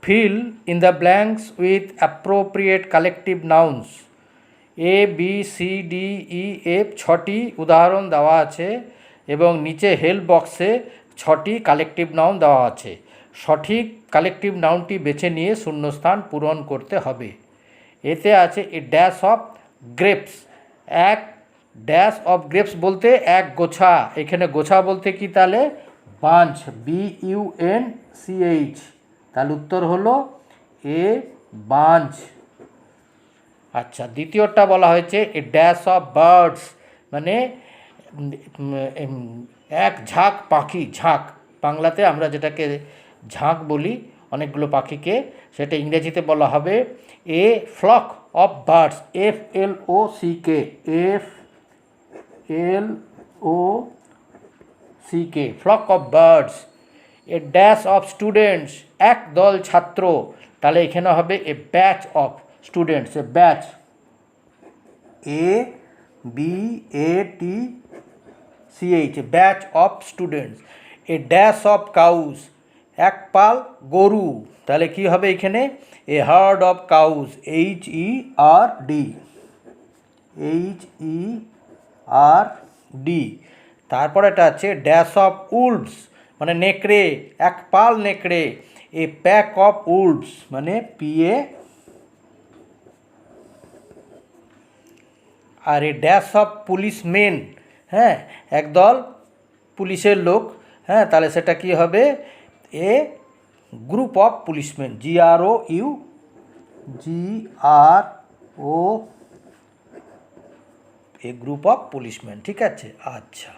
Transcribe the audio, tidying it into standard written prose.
fill in the blanks with appropriate collective nouns। A B C D E F 6টি উদাহরণ দেওয়া আছে এবং নিচে হেল্প বক্সে 6টি কালেকটিভ নাউন দেওয়া আছে। সঠিক কালেকটিভ নাউনটি বেছে নিয়ে শূন্যস্থান পূরণ করতে হবে। এতে আছে এ ড্যাশ অফ গ্রেপস। এক ড্যাশ অফ গ্রেপস বলতে এক গোছা। এখানে গোছা বলতে কি তাহলে বাঞ্চ, BUNCH। তাহলে উত্তর হলো এ বাঞ্চ। আচ্ছা, দ্বিতীয়টা বলা হয়েছে এ ড্যাশ অফ বার্ডস, মানে এক ঝাঁক পাখি। ঝাঁক বাংলাতে আমরা যেটাকে ঝাঁক বলি অনেকগুলো পাখিকে, সেটা ইংরেজিতে বলা হবে a flock of birds, FLOCK, FLOCK, flock of birds. A dash of students, এক দল ছাত্র। তাহলে এখানে হবে a batch of students, a batch, ABATCH, batch of students. A dash of cows, এক পাল গরু। তাহলে কি হবে এখানে a herd of cows, HERD। তারপর এটা আছে ড্যাশ অফ উলভস, মানে নেকড়ে, এক পাল নেকড়ে। এ প্যাক অফ উলভস, মানে PA। আর এ ড্যাশ অফ পুলিশমেন, হ্যাঁ, একদল পুলিশের লোক। হ্যাঁ, তাহলে সেটা কি হবে a group of policemen, GRO, a group of policemen. ঠিক আছে, আচ্ছা।